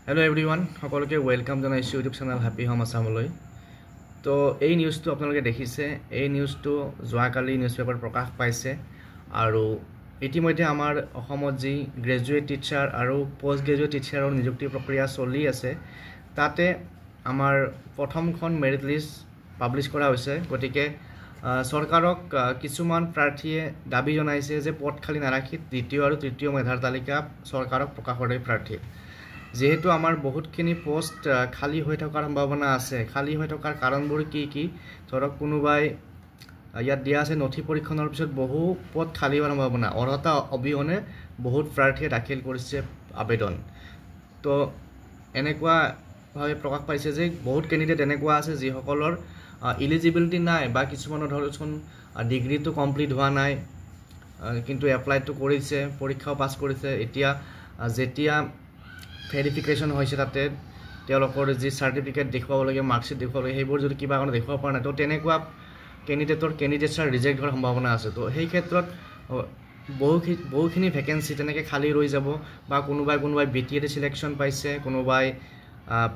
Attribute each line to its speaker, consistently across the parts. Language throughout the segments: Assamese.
Speaker 1: Hello everyone, সকলোকে ওয়েলকাম জানাইছো ইউটিউব চেনেল হ্যাপি হোম আসামলৈ। তো এই নিউজটো আপোনালোকে দেখিছে, এই নিউজটো যোৱাকালি নিউজ পেপাৰ প্ৰকাশ পাইছে আৰু ইতিমধ্যে আমাৰ অসমত যি গ্ৰেজুৱেট টিচাৰ আৰু পোষ্ট গ্ৰেজুৱেট টিচাৰৰ নিযুক্তি প্ৰক্ৰিয়া চলি আছে তাতে আমাৰ প্ৰথমখন মেৰিট লিষ্ট পাব্লিছ কৰা হৈছে। গতিকে চৰকাৰক কিছুমান প্ৰাৰ্থীয়ে দাবী জনাইছে যে পদ খালি নাৰাখি দ্বিতীয় আৰু তৃতীয় মেধাৰ তালিকা চৰকাৰক প্ৰকাশ কৰে প্ৰাৰ্থী। যেহেতু আমাৰ বহুতখিনি পোষ্ট খালি হৈ থকাৰ সম্ভাৱনা আছে। খালি হৈ থকাৰ কাৰণবোৰ কি ধৰক কোনোবাই ইয়াত দিয়া আছে নথি পৰীক্ষণৰ পিছত বহু পদ খালি হোৱাৰ সম্ভাৱনা, অৰ্হতা অবিহনে বহুত প্ৰাৰ্থীয়ে দাখিল কৰিছে আবেদন। তো এনেকুৱাভাৱে প্ৰকাশ পাইছে যে বহুত কেণ্ডিডেট এনেকুৱা আছে যিসকলৰ ইলিজিবিলিটি নাই বা কিছুমানৰ ধৰকচোন ডিগ্ৰীটো কমপ্লিট হোৱা নাই কিন্তু এপ্লাইটো কৰিছে, পৰীক্ষাও পাছ কৰিছে। এতিয়া যেতিয়া ভেৰিফিকেশ্যন হৈছে তাতে তেওঁলোকৰ যি চাৰ্টিফিকেট দেখুৱাবলগীয়া মাৰ্কশ্বিট দেখুৱাবলগীয়া সেইবোৰ যদি কিবা কাৰণে দেখুৱাব পৰা নাই তো তেনেকুৱা কেণ্ডিডেটছৰ ৰিজেক্ট হোৱাৰ সম্ভাৱনা আছে। তো সেই ক্ষেত্ৰত বহুখিনি ভেকেঞ্চি তেনেকৈ খালী ৰৈ যাব বা কোনোবাই BTED চিলেকশ্যন পাইছে, কোনোবাই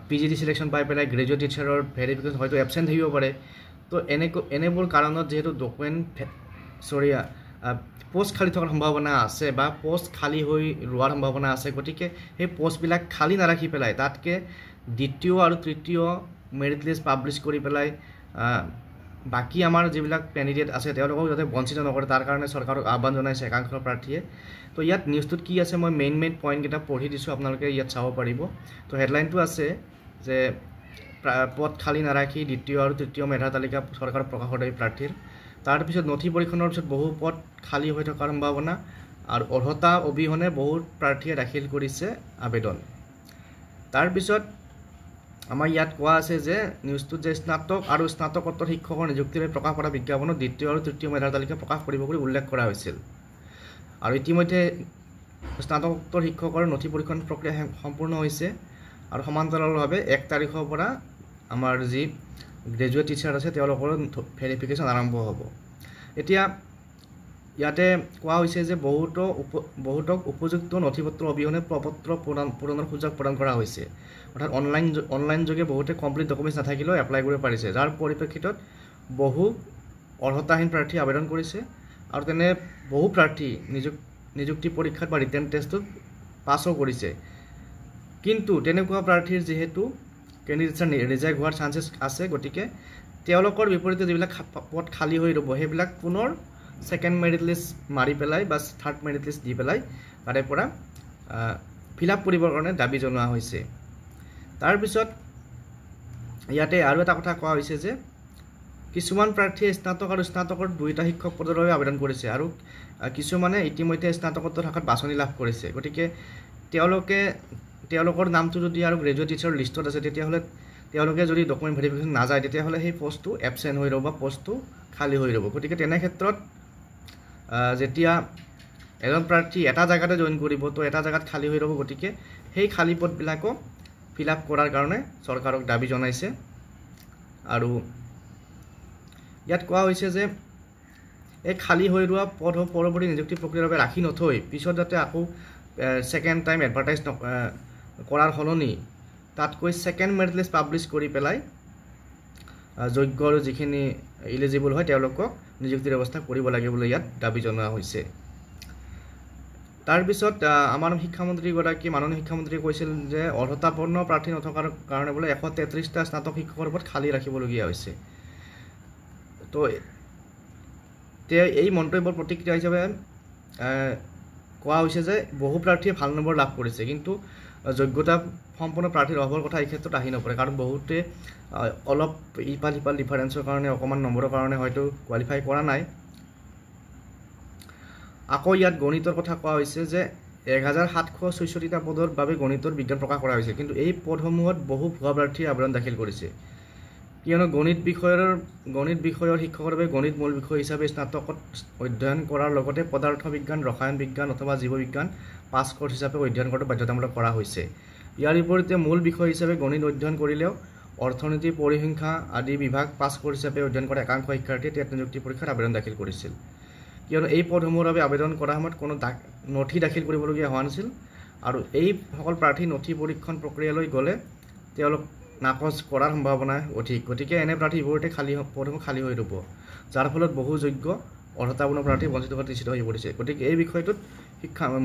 Speaker 1: PGD চিলেকশ্যন পাই পেলাই গ্ৰেজুৱেট টিচাৰৰ ভেৰিফিকেশ্যন হয়তো এবচেণ্ট থাকিব পাৰে। তো এনেবোৰ কাৰণত যিহেতু পোষ্ট খালী থকাৰ সম্ভাৱনা আছে বা পোষ্ট খালী হৈ ৰোৱাৰ সম্ভাৱনা আছে, গতিকে সেই পোষ্টবিলাক খালী নাৰাখি পেলাই তাতকৈ দ্বিতীয় আৰু তৃতীয় মেৰিট লিষ্ট পাব্লিছ কৰি পেলাই বাকী আমাৰ যিবিলাক কেণ্ডিডেট আছে তেওঁলোকক যাতে বঞ্চিত নকৰে তাৰ কাৰণে চৰকাৰক আহ্বান জনাইছে একাংশ প্ৰাৰ্থীয়ে। তো ইয়াত নিউজটোত কি আছে মই মেইন পইণ্টকেইটা পঢ়ি দিছোঁ, আপোনালোকে ইয়াত চাব পাৰিব। তো হেডলাইনটো আছে যে পদ খালী নাৰাখি দ্বিতীয় আৰু তৃতীয় মেধাৰ তালিকা চৰকাৰক প্ৰকাশ কৰে প্ৰাৰ্থীৰ। তাৰপিছত নথি পৰীক্ষণৰ পিছত বহু পদ খালী হৈ থকাৰ সম্ভাৱনা আৰু অৰ্হতা অবিহনে বহুত প্ৰাৰ্থীয়ে দাখিল কৰিছে আবেদন। তাৰপিছত আমাৰ ইয়াত কোৱা আছে যে নিউজটোত যে স্নাতক আৰু স্নাতকোত্তৰ শিক্ষকৰ নিযুক্তিৰ বাবে প্ৰকাশ কৰা বিজ্ঞাপনত দ্বিতীয় আৰু তৃতীয় মেধাৰ তালিকা প্ৰকাশ কৰিব বুলি উল্লেখ কৰা হৈছিল। আৰু ইতিমধ্যে স্নাতকোত্তৰ শিক্ষকৰ নথি পৰীক্ষণ প্ৰক্ৰিয়া সম্পূৰ্ণ হৈছে আৰু সমান্তৰালভাৱে 1 তাৰিখৰ পৰা আমাৰ যি গ্ৰেজুৱেট টিচাৰ আছে তেওঁলোকৰ ভেৰিফিকেশ্যন আৰম্ভ হ'ব। এতিয়া ইয়াতে কোৱা হৈছে যে বহুতক উপযুক্ত নথিপত্ৰ অবিহনে প্ৰপত্ৰ পূৰণৰ সুযোগ প্ৰদান কৰা হৈছে। অৰ্থাৎ অনলাইন যোগে বহুতে কমপ্লিট ডকুমেণ্টছ নাথাকিলেও এপ্লাই কৰিব পাৰিছে, যাৰ পৰিপ্ৰেক্ষিতত বহু অৰ্হতাহীন প্ৰাৰ্থী আবেদন কৰিছে আৰু তেনে বহু প্ৰাৰ্থী নিযুক্তি পৰীক্ষাত বা ৰিটেন টেষ্টত পাছো কৰিছে। কিন্তু তেনেকুৱা প্ৰাৰ্থীৰ যিহেতু কেণ্ডিডেটছৰ ৰিজেক্ট হোৱাৰ চান্সেছ আছে, গতিকে তেওঁলোকৰ বিপৰীতে যিবিলাক পদ খালী হৈ ৰ'ব সেইবিলাক পুনৰ ছেকেণ্ড মেৰিট লিষ্ট মাৰি পেলাই বা থাৰ্ড মেৰিট লিষ্ট দি পেলাই তাৰে পৰা ফিল আপ কৰিবৰ কাৰণে দাবী জনোৱা হৈছে। তাৰপিছত ইয়াতে আৰু এটা কথা কোৱা হৈছে যে কিছুমান প্ৰাৰ্থীয়ে স্নাতক আৰু স্নাতকৰ দুয়োটা শিক্ষক পদৰ বাবে আবেদন কৰিছে আৰু কিছুমানে ইতিমধ্যে স্নাতকোত্তৰ শাখাত বাছনি লাভ কৰিছে। গতিকে তেওঁলোকৰ নামটো যদি আৰু গ্ৰেজুৱেট টিচাৰৰ লিষ্টত আছে তেতিয়াহ'লে তেওঁলোকে যদি ডকুমেণ্ট ভেৰিফিকেশ্যন নাযায় তেতিয়াহ'লে সেই পষ্টটো এবচেণ্ট হৈ ৰ'ব বা পষ্টটো খালী হৈ ৰ'ব। গতিকে তেনে ক্ষেত্ৰত যেতিয়া এজন প্ৰাৰ্থী এটা জেগাতে জইন কৰিব তো এটা জেগাত খালী হৈ ৰ'ব, গতিকে সেই খালী পদবিলাকো ফিল আপ কৰাৰ কাৰণে চৰকাৰক দাবী জনাইছে। আৰু ইয়াত কোৱা হৈছে যে এই খালী হৈ ৰোৱা পদ পৰৱৰ্তী নিযুক্তি প্ৰক্ৰিয়াৰ বাবে ৰাখি নথৈ পিছত যাতে আকৌ ছেকেণ্ড টাইম এডভাৰটাইজ কৰাৰ সলনি তাতকৈ ছেকেণ্ড মেৰিট লিষ্ট পাব্লিছ কৰি পেলাই যোগ্য আৰু যিখিনি ইলিজিবল হয় তেওঁলোকক নিযুক্তিৰ ব্যৱস্থা কৰিব লাগে বুলি ইয়াত দাবী জনোৱা হৈছে। তাৰপিছত আমাৰ মাননীয় শিক্ষামন্ত্ৰীয়ে কৈছিল যে অৰ্হতাপূৰ্ণ প্ৰাৰ্থী নথকাৰ কাৰণে বোলে 133টা স্নাতক শিক্ষকৰ ওপৰত খালী ৰাখিবলগীয়া হৈছে। তো এই মন্তব্যৰ প্ৰতিক্ৰিয়া হিচাপে কোৱা হৈছে যে বহু প্ৰাৰ্থীয়ে ভাল নম্বৰ লাভ কৰিছে কিন্তু যোগ্যতা সম্পন্ন প্ৰাৰ্থীৰ অভাৱৰ কথা এই ক্ষেত্ৰত আহি নপৰে, কাৰণ বহুতে অলপ ইফাল সিফাল ডিফাৰেঞ্চৰ কাৰণে অকণমান নম্বৰৰ কাৰণে হয়তো কোৱালিফাই কৰা নাই। আকৌ ইয়াত গণিতৰ কথা কোৱা হৈছে যে 1766টা পদৰ বাবে গণিতৰ বিজ্ঞান প্ৰকাশ কৰা হৈছে, কিন্তু এই পদসমূহত বহু ভুৱা প্ৰাৰ্থীয়ে আবেদন দাখিল কৰিছে। কিয়নো গণিত বিষয়ৰ শিক্ষকৰ বাবে গণিত মূল বিষয় হিচাপে স্নাতকত অধ্যয়ন কৰাৰ লগতে পদাৰ্থ বিজ্ঞান, ৰসায়ন বিজ্ঞান অথবা জীৱ বিজ্ঞান পাছ কৰ্চ হিচাপে অধ্যয়ন কৰাটো বাধ্যতামূলক কৰা হৈছে। ইয়াৰ বিপৰীতে মূল বিষয় হিচাপে গণিত অধ্যয়ন কৰিলেও অৰ্থনীতি, পৰিসংখ্যা আদি বিভাগ পাছ কৰ্চ হিচাপে অধ্যয়ন কৰা একাংশ শিক্ষাৰ্থীয়ে টেট নিযুক্তি পৰীক্ষাত আবেদন দাখিল কৰিছিল। কিয়নো এই পদসমূহৰ বাবে আবেদন কৰাৰ সময়ত কোনো নথি দাখিল কৰিবলগীয়া হোৱা নাছিল আৰু এই সকল প্ৰাৰ্থী নথি পৰীক্ষণ প্ৰক্ৰিয়ালৈ গ'লে তেওঁলোক নাকচ কৰাৰ সম্ভাৱনা অধিক গতিকে এনে প্ৰাৰ্থীবোৰতে প্ৰথমে খালী হৈ ৰ'ব যাৰ ফলত বহু যোগ্য অৰ্হতাপূৰ্ণ প্ৰাৰ্থী বঞ্চিত হোৱাত নিশ্চিত হৈ পৰিছে গতিকে এই বিষয়টোত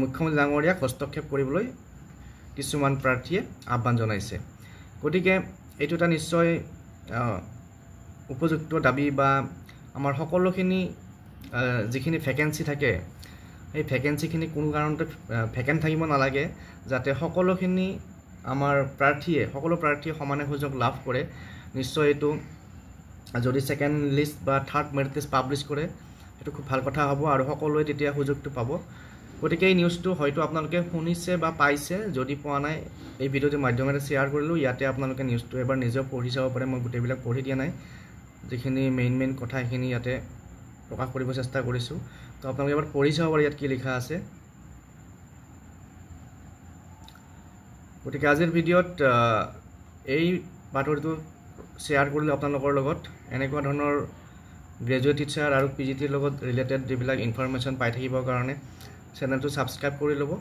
Speaker 1: মুখ্যমন্ত্ৰী ডাঙৰীয়াক হস্তক্ষেপ কৰিবলৈ কিছুমান প্ৰাৰ্থীয়ে আহ্বান জনাইছে গতিকে এইটো এটা নিশ্চয় উপযুক্ত দাবী বা আমাৰ সকলোখিনি যিখিনি ভেকেঞ্চি থাকে এই ভেকেঞ্চিখিনি কোনো কাৰণতে ভেকেণ্ট থাকিব নালাগে যাতে সকলোখিনি আমাৰ সকলো প্ৰাৰ্থীয়ে সমানে সুযোগ লাভ কৰে নিশ্চয় এইটো যদি ছেকেণ্ড লিষ্ট বা থাৰ্ড মেৰিট লিষ্ট পাব্লিছ কৰে সেইটো খুব ভাল কথা হ'ব আৰু সকলোৱে তেতিয়া সুযোগটো পাব গতিকে এই নিউজটো হয়তো আপোনালোকে শুনিছে বা পাইছে যদি পোৱা নাই এই ভিডিঅ'টোৰ মাধ্যমেৰে শ্বেয়াৰ কৰিলোঁ ইয়াতে আপোনালোকে নিউজটো এবাৰ নিজেও পঢ়ি চাব পাৰে মই গোটেইবিলাক পঢ়ি দিয়া নাই যিখিনি মেইন কথা সেইখিনি ইয়াতে প্ৰকাশ কৰিব চেষ্টা কৰিছোঁ তো আপোনালোকে এবাৰ পঢ়ি চাব পাৰে ইয়াত কি লিখা আছে গতিকে আজিৰ ভিডিঅ'ত এই বাতৰিটো শ্বেয়াৰ কৰিলোঁ আপোনালোকৰ লগত এনেকুৱা ধৰণৰ গ্ৰেজুৱেট টিচাৰ আৰু PGTৰ লগত ৰিলেটেড যিবিলাক ইনফৰমেশ্যন পাই থাকিবৰ কাৰণে চেনেলটো ছাবস্ক্ৰাইব কৰি ল'ব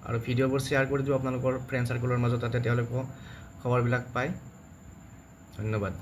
Speaker 1: আৰু ভিডিঅ'বোৰ শ্বেয়াৰ কৰি দিব আপোনালোকৰ ফ্ৰেণ্ড চাৰ্কলৰ মাজত যাতে তেওঁলোকেও খবৰবিলাক পায় ধন্যবাদ